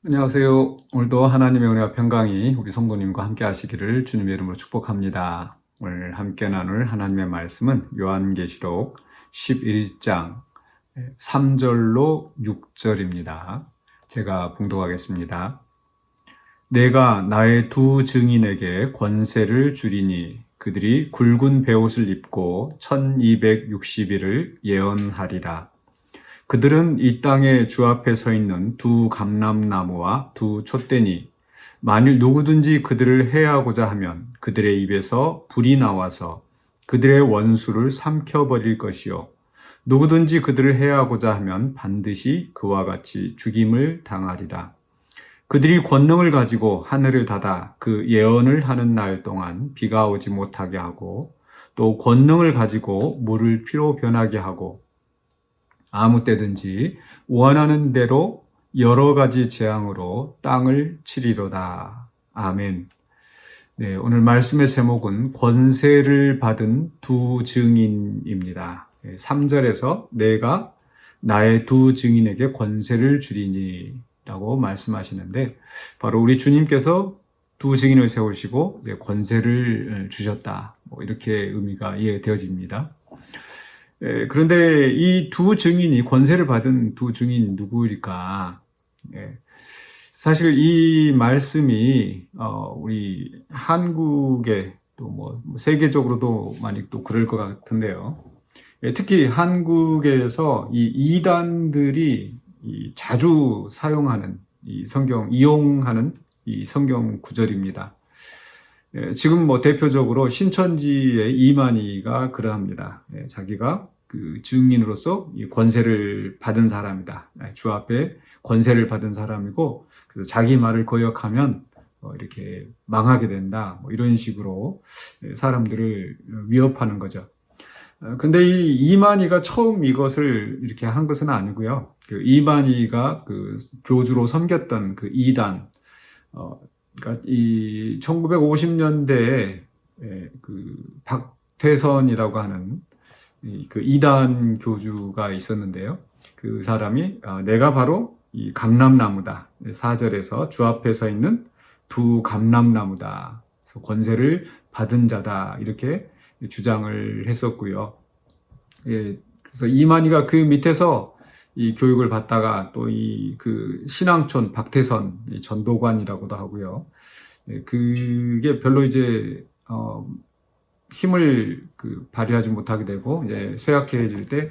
안녕하세요. 오늘도 하나님의 은혜와 평강이 우리 성도님과 함께 하시기를 주님의 이름으로 축복합니다. 오늘 함께 나눌 하나님의 말씀은 요한계시록 11장 3절로 6절입니다. 제가 봉독하겠습니다. 내가 나의 두 증인에게 권세를 주리니 그들이 굵은 베옷을 입고 1260일을 예언하리라. 그들은 이 땅에 주 앞에 서 있는 두 감람나무와 두 촛대니 만일 누구든지 그들을 해하고자 하면 그들의 입에서 불이 나와서 그들의 원수를 삼켜버릴 것이요 누구든지 그들을 해하고자 하면 반드시 그와 같이 죽임을 당하리라. 그들이 권능을 가지고 하늘을 닫아 그 예언을 하는 날 동안 비가 오지 못하게 하고 또 권능을 가지고 물을 피로 변하게 하고 아무 때든지 원하는 대로 여러 가지 재앙으로 땅을 치리로다. 아멘. 네, 오늘 말씀의 제목은 권세를 받은 두 증인입니다. 3절에서 내가 나의 두 증인에게 권세를 주리니 라고 말씀하시는데 바로 우리 주님께서 두 증인을 세우시고 권세를 주셨다. 이렇게 의미가 이해되어집니다. 그런데 이 두 증인이 권세를 받은 두 증인이 누구일까? 사실 이 말씀이 우리 한국에 또 세계적으로도 많이 또 그럴 것 같은데요. 특히 한국에서 이 이단들이 자주 사용하는 이 성경 이용하는 이 성경 구절입니다. 지금 대표적으로 신천지의 이만희가 그러합니다. 자기가 그 증인으로서 이 권세를 받은 사람이다. 주 앞에 권세를 받은 사람이고, 그래서 자기 말을 거역하면 이렇게 망하게 된다. 이런 식으로 사람들을 위협하는 거죠. 근데 이 이만희가 처음 이것을 이렇게 한 것은 아니고요. 그 이만희가 그 교주로 섬겼던 그 이단, 그러니까 이 1950년대에 그 박태선이라고 하는 그 이단 교주가 있었는데요. 그 사람이 내가 바로 이 감람나무다. 4절에서 주 앞에 서 있는 두 감람나무다. 그래서 권세를 받은 자다. 이렇게 주장을 했었고요. 그래서 이만희가 그 밑에서 이 교육을 받다가 또 그 신앙촌 박태선 전도관이라고도 하고요. 그게 별로 이제 힘을 발휘하지 못하게 되고 이제 쇠약해질 때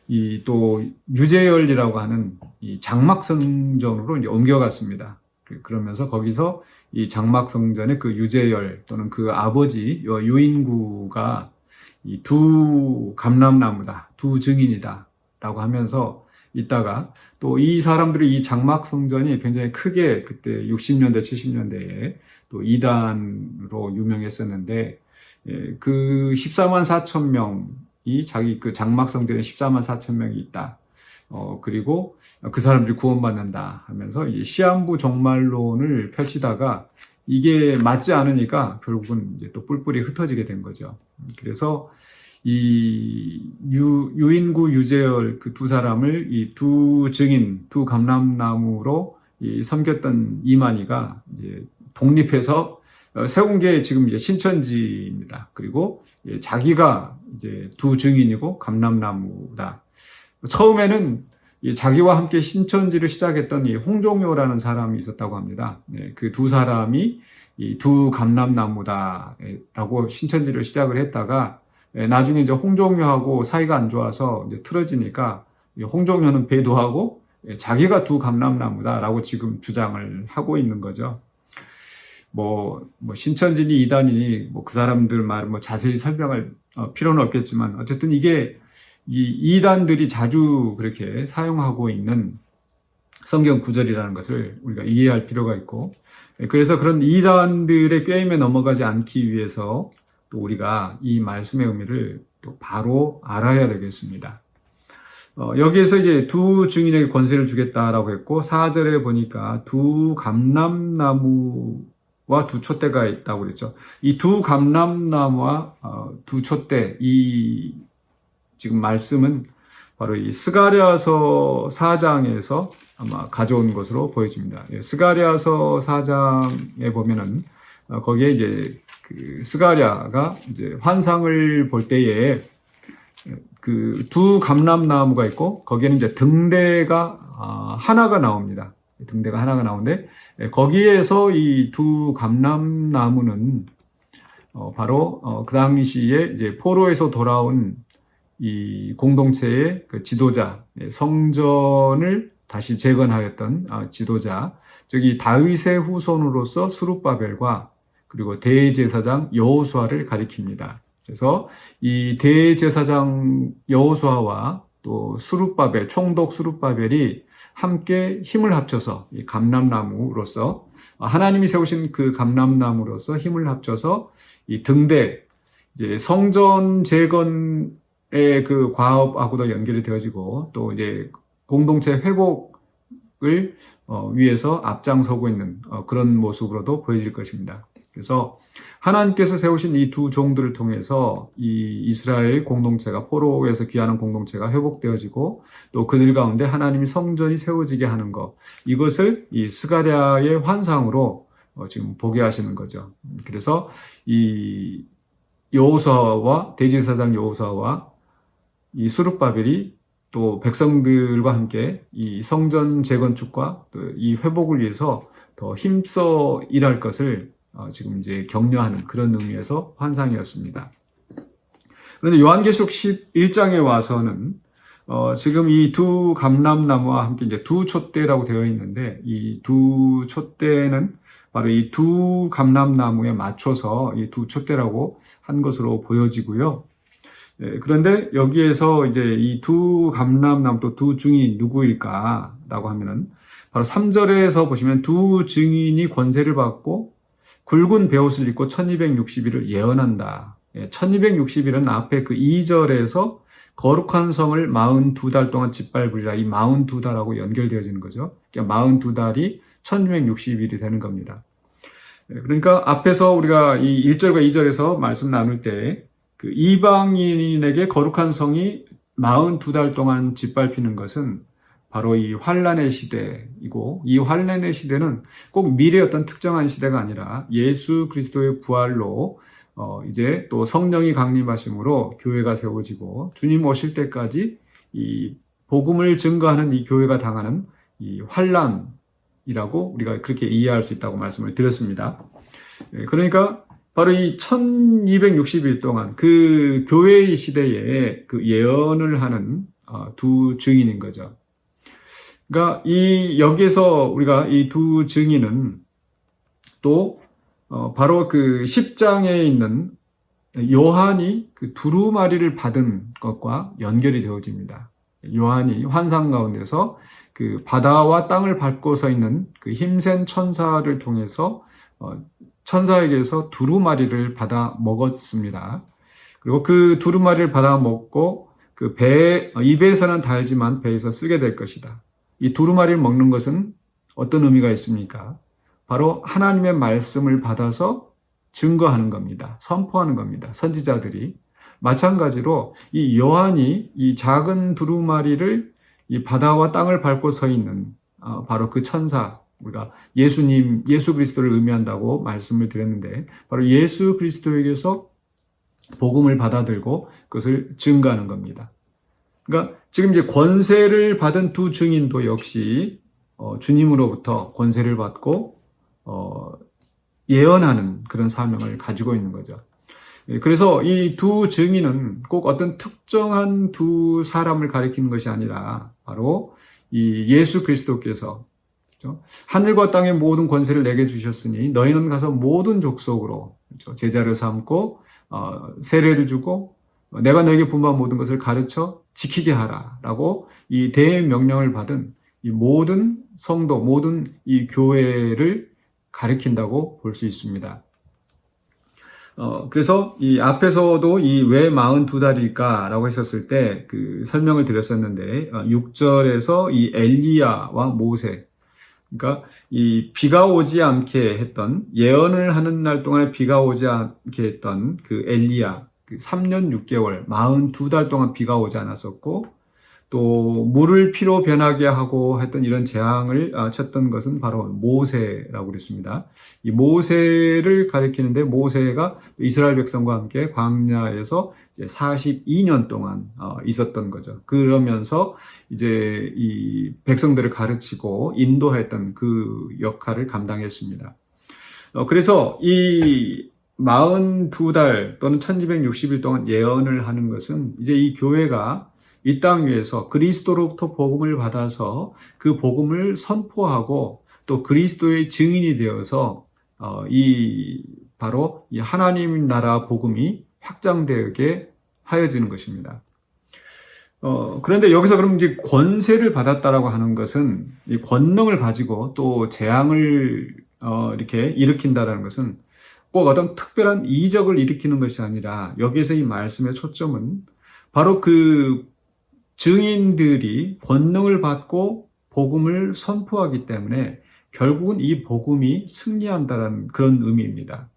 이 또 유재열이라고 하는 이 장막성전으로 이제 옮겨갔습니다. 그러면서 거기서 이 장막성전의 그 유재열 또는 그 아버지 유인구가 이 두 감람나무다, 두 증인이다라고 하면서 있다가 또 이 사람들이 이 장막성전이 굉장히 크게 그때 60년대, 70년대에 또 이단으로 유명했었는데 그 14만 4천 명이 자기 그 장막성전에 14만 4천 명이 있다. 그리고 그 사람들이 구원받는다 하면서 이 시한부 종말론을 펼치다가 이게 맞지 않으니까 결국은 이제 또 뿔뿔이 흩어지게 된 거죠. 그래서 이 유인구 유재열 그 두 사람을 이 두 증인, 두 감람나무로 섬겼던 이만희가 이제 독립해서 세운 게 지금 이제 신천지입니다. 그리고 자기가 이제 두 증인이고 감람나무다. 처음에는 자기와 함께 신천지를 시작했던 이 홍종효라는 사람이 있었다고 합니다. 그 두 사람이 이 두 감람나무다라고 신천지를 시작을 했다가 나중에 이제 홍종효하고 사이가 안 좋아서 이제 틀어지니까 홍종효는 배도하고 자기가 두 감람나무다라고 지금 주장을 하고 있는 거죠. 신천지니 이단이니 그 사람들 말 자세히 설명할 필요는 없겠지만 어쨌든 이게 이 이단들이 자주 그렇게 사용하고 있는 성경 구절이라는 것을 우리가 이해할 필요가 있고, 그래서 그런 이단들의 꾀임에 넘어가지 않기 위해서 또 우리가 이 말씀의 의미를 또 바로 알아야 되겠습니다. 여기에서 이제 두 증인에게 권세를 주겠다라고 했고, 4절에 보니까 두 감람나무와 두 촛대가 있다고 그랬죠. 이 두 감람나무와 두 촛대, 이 지금 말씀은 바로 이 스가랴서 4장에서 아마 가져온 것으로 보여집니다. 스가랴서 4장에 보면은 거기에 이제 그 스가랴가 이제 환상을 볼 때에 그 두 감람나무가 있고 거기에는 이제 등대가 하나가 나옵니다. 등대가 하나가 나오는데 거기에서 이 두 감람나무는 바로 그 당시에 이제 포로에서 돌아온 이 공동체의 그 지도자, 성전을 다시 재건하였던 지도자, 즉 이 다윗의 후손으로서 스룹바벨과 그리고 대제사장 여호수아를 가리킵니다. 그래서 이 대제사장 여호수아와 또 스룹바벨, 총독 스룹바벨이 함께 힘을 합쳐서 이 감람나무로서 하나님이 세우신 그 감람나무로서 힘을 합쳐서 이 등대, 이제 성전 재건의 그 과업하고도 연결이 되어지고 또 이제 공동체 회복을 위해서 앞장서고 있는 그런 모습으로도 보여질 것입니다. 그래서 하나님께서 세우신 이 두 종들을 통해서 이 이스라엘 공동체가 포로에서 귀환한 공동체가 회복되어지고 또 그들 가운데 하나님이 성전이 세워지게 하는 것, 이것을 이 스가랴의 환상으로 지금 보게 하시는 거죠. 그래서 이 여호수아와 대제사장 여호수아와 이 스룹바벨이 또 백성들과 함께 이 성전 재건축과 또 이 회복을 위해서 더 힘써 일할 것을 지금 이제 격려하는 그런 의미에서 환상이었습니다. 그런데 요한계시록 11장에 와서는 지금 이 두 감람나무와 함께 이제 두 촛대라고 되어 있는데 이 두 촛대는 바로 이 두 감람나무에 맞춰서 이 두 촛대라고 한 것으로 보여지고요. 그런데 여기에서 이제 이 두 감람나무 또 두 증인이 누구일까라고 하면은 바로 3절에서 보시면 두 증인이 권세를 받고 굵은 베옷을 입고 1260일을 예언한다. 1260일은 앞에 그 2절에서 거룩한 성을 42달 동안 짓밟으리라, 이 42달하고 연결되어지는 거죠. 그러니까 42달이 1260일이 되는 겁니다. 그러니까 앞에서 우리가 이 1절과 2절에서 말씀 나눌 때 그 이방인에게 거룩한 성이 42달 동안 짓밟히는 것은 바로 이 환란의 시대이고, 이 환란의 시대는 꼭 미래의 어떤 특정한 시대가 아니라 예수 그리스도의 부활로 이제 또 성령이 강림하심으로 교회가 세워지고 주님 오실 때까지 이 복음을 증거하는 이 교회가 당하는 이 환란이라고 우리가 그렇게 이해할 수 있다고 말씀을 드렸습니다. 그러니까 바로 이 1260일 동안 그 교회의 시대에 그 예언을 하는 두 증인인 거죠. 그러니까 여기에서 우리가 이 두 증인은 또 바로 그 10장에 있는 요한이 그 두루마리를 받은 것과 연결이 되어집니다. 요한이 환상 가운데서 그 바다와 땅을 밟고 서 있는 그 힘센 천사를 통해서 천사에게서 두루마리를 받아 먹었습니다. 그리고 그 두루마리를 받아 먹고 그 입에서는 달지만 배에서 쓰게 될 것이다. 이 두루마리를 먹는 것은 어떤 의미가 있습니까? 바로 하나님의 말씀을 받아서 증거하는 겁니다. 선포하는 겁니다. 선지자들이. 마찬가지로 이 요한이 이 작은 두루마리를 이 바다와 땅을 밟고 서 있는 바로 그 천사, 우리가 예수 그리스도를 의미한다고 말씀을 드렸는데 바로 예수 그리스도에게서 복음을 받아들고 그것을 증거하는 겁니다. 그러니까 지금 이제 권세를 받은 두 증인도 역시 주님으로부터 권세를 받고 예언하는 그런 사명을 가지고 있는 거죠. 그래서 이 두 증인은 꼭 어떤 특정한 두 사람을 가리키는 것이 아니라 바로 이 예수 그리스도께서 하늘과 땅의 모든 권세를 내게 주셨으니 너희는 가서 모든 족속으로 제자를 삼고 세례를 주고 내가 너에게 분부한 모든 것을 가르쳐 지키게 하라라고 이 대명령을 받은 이 모든 성도, 모든 이 교회를 가리킨다고 볼 수 있습니다. 그래서 이 앞에서도 이 왜 42달일까라고 했었을 때 그 설명을 드렸었는데 6절에서 이 엘리야와 모세, 그러니까 이 비가 오지 않게 했던, 예언을 하는 날 동안에 비가 오지 않게 했던 그 엘리야, 그 3년 6개월 42달 동안 비가 오지 않았었고, 또 물을 피로 변하게 하고 했던 이런 재앙을 쳤던 것은 바로 모세라고 그랬습니다. 이 모세를 가리키는데 모세가 이스라엘 백성과 함께 광야에서 42년 동안 있었던 거죠. 그러면서 이제 이 백성들을 가르치고 인도했던 그 역할을 감당했습니다. 그래서 이 42달 또는 1260일 동안 예언을 하는 것은 이제 이 교회가 이 땅 위에서 그리스도로부터 복음을 받아서 그 복음을 선포하고 또 그리스도의 증인이 되어서 바로 이 하나님 나라 복음이 확장되게 하여지는 것입니다. 그런데 여기서 그럼 이제 권세를 받았다라고 하는 것은 이 권능을 가지고 또 재앙을 이렇게 일으킨다라는 것은 꼭 어떤 특별한 이적을 일으키는 것이 아니라 여기에서 이 말씀의 초점은 바로 그 증인들이 권능을 받고 복음을 선포하기 때문에 결국은 이 복음이 승리한다는 그런 의미입니다.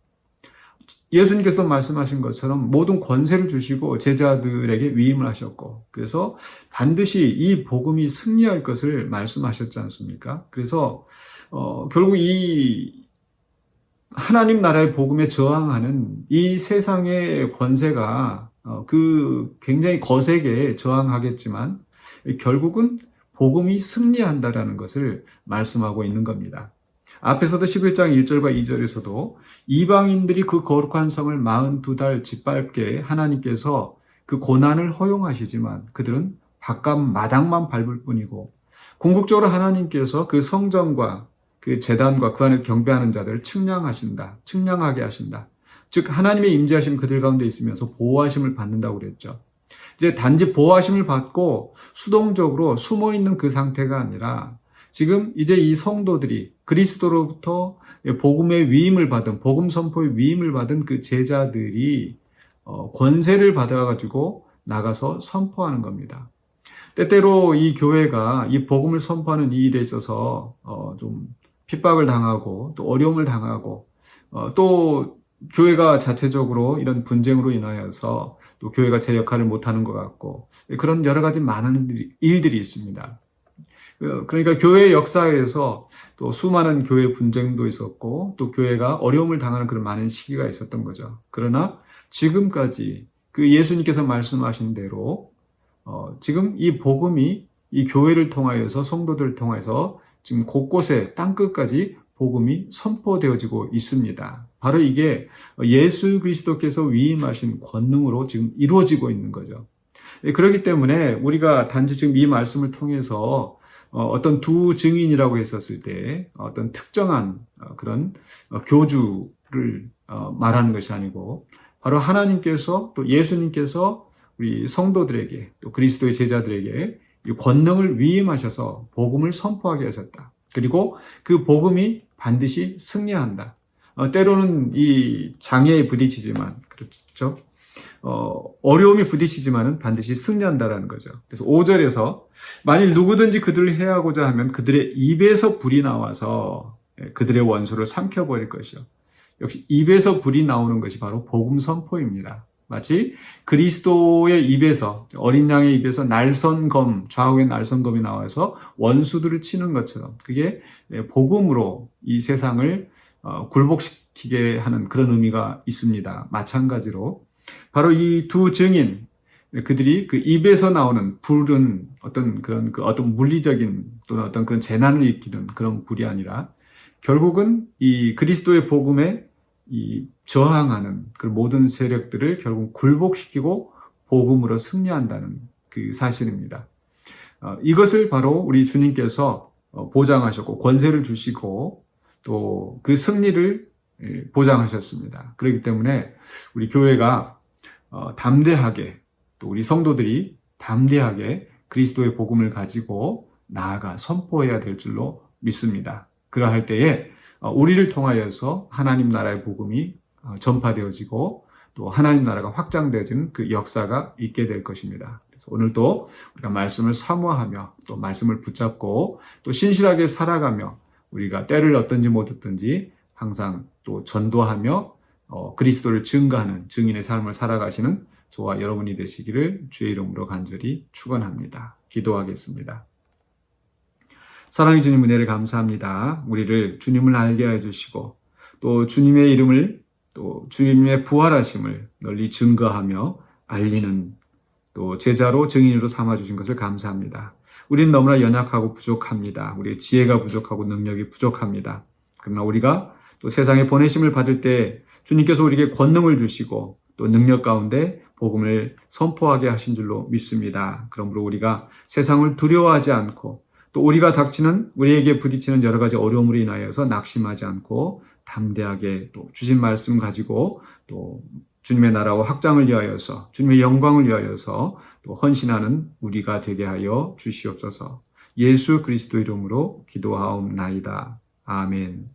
예수님께서 말씀하신 것처럼 모든 권세를 주시고 제자들에게 위임을 하셨고 그래서 반드시 이 복음이 승리할 것을 말씀하셨지 않습니까? 그래서 결국 이 하나님 나라의 복음에 저항하는 이 세상의 권세가 굉장히 거세게 저항하겠지만 결국은 복음이 승리한다라는 것을 말씀하고 있는 겁니다. 앞에서도 11장 1절과 2절에서도 이방인들이 그 거룩한 성을 42달 짓밟게 하나님께서 그 고난을 허용하시지만 그들은 바깥 마당만 밟을 뿐이고 궁극적으로 하나님께서 그 성전과 그 제단과 그 안에 경배하는 자들을 측량하게 하신다. 즉 하나님의 임재하심 그들 가운데 있으면서 보호하심을 받는다고 그랬죠. 이제 단지 보호하심을 받고 수동적으로 숨어있는 그 상태가 아니라 지금 이제 이 성도들이 그리스도로부터 복음의 위임을 받은 복음 선포의 위임을 받은 그 제자들이 권세를 받아가지고 나가서 선포하는 겁니다. 때때로 이 교회가 이 복음을 선포하는 이 일에 있어서 좀 핍박을 당하고 또 어려움을 당하고 또 교회가 자체적으로 이런 분쟁으로 인하여서 또 교회가 제 역할을 못하는 것 같고 그런 여러 가지 많은 일들이 있습니다. 그러니까 교회 역사에서 또 수많은 교회 분쟁도 있었고 또 교회가 어려움을 당하는 그런 많은 시기가 있었던 거죠. 그러나 지금까지 그 예수님께서 말씀하신 대로 지금 이 복음이 이 교회를 통하여서 성도들을 통해서 지금 곳곳에 땅끝까지 복음이 선포되어지고 있습니다. 바로 이게 예수 그리스도께서 위임하신 권능으로 지금 이루어지고 있는 거죠. 그렇기 때문에 우리가 단지 지금 이 말씀을 통해서 어떤 두 증인이라고 했었을 때 어떤 특정한 그런 교주를 말하는 것이 아니고 바로 하나님께서 또 예수님께서 우리 성도들에게 또 그리스도의 제자들에게 이 권능을 위임하셔서 복음을 선포하게 하셨다. 그리고 그 복음이 반드시 승리한다. 때로는 이 장애에 부딪히지만 그렇죠. 어려움이 부딪히지만은 반드시 승리한다라는 거죠. 그래서 5절에서 만일 누구든지 그들을 해하고자 하면 그들의 입에서 불이 나와서 그들의 원수를 삼켜버릴 것이요. 역시 입에서 불이 나오는 것이 바로 복음 선포입니다. 마치 그리스도의 입에서 어린 양의 입에서 날선검 좌우의 날선검이 나와서 원수들을 치는 것처럼 그게 복음으로 이 세상을 굴복시키게 하는 그런 의미가 있습니다. 마찬가지로 바로 이 두 증인 그들이 그 입에서 나오는 불은 어떤 그런 어떤 물리적인 또는 어떤 그런 재난을 일으키는 그런 불이 아니라 결국은 이 그리스도의 복음에 이 저항하는 그 모든 세력들을 결국 굴복시키고 복음으로 승리한다는 그 사실입니다. 이것을 바로 우리 주님께서 보장하셨고 권세를 주시고 또 그 승리를 보장하셨습니다. 그렇기 때문에 우리 교회가 담대하게 또 우리 성도들이 담대하게 그리스도의 복음을 가지고 나아가 선포해야 될 줄로 믿습니다. 그러할 때에 우리를 통하여서 하나님 나라의 복음이 전파되어지고 또 하나님 나라가 확장되어지는 그 역사가 있게 될 것입니다. 그래서 오늘도 우리가 말씀을 사모하며 또 말씀을 붙잡고 또 신실하게 살아가며 우리가 때를 얻든지 못 얻든지 항상 또 전도하며 그리스도를 증거하는 증인의 삶을 살아가시는 저와 여러분이 되시기를 주의 이름으로 간절히 축원합니다. 기도하겠습니다. 사랑의 주님 은혜를 감사합니다. 우리를 주님을 알게 해주시고 또 주님의 이름을 또 주님의 부활하심을 널리 증거하며 알리는 또 제자로 증인으로 삼아주신 것을 감사합니다. 우리는 너무나 연약하고 부족합니다. 우리의 지혜가 부족하고 능력이 부족합니다. 그러나 우리가 또 세상에 보내심을 받을 때 주님께서 우리에게 권능을 주시고 또 능력 가운데 복음을 선포하게 하신 줄로 믿습니다. 그러므로 우리가 세상을 두려워하지 않고 또 우리에게 부딪히는 여러 가지 어려움으로 인하여서 낙심하지 않고 담대하게 또 주신 말씀 가지고 또 주님의 나라와 확장을 위하여서 주님의 영광을 위하여서 또 헌신하는 우리가 되게 하여 주시옵소서. 예수 그리스도 이름으로 기도하옵나이다. 아멘.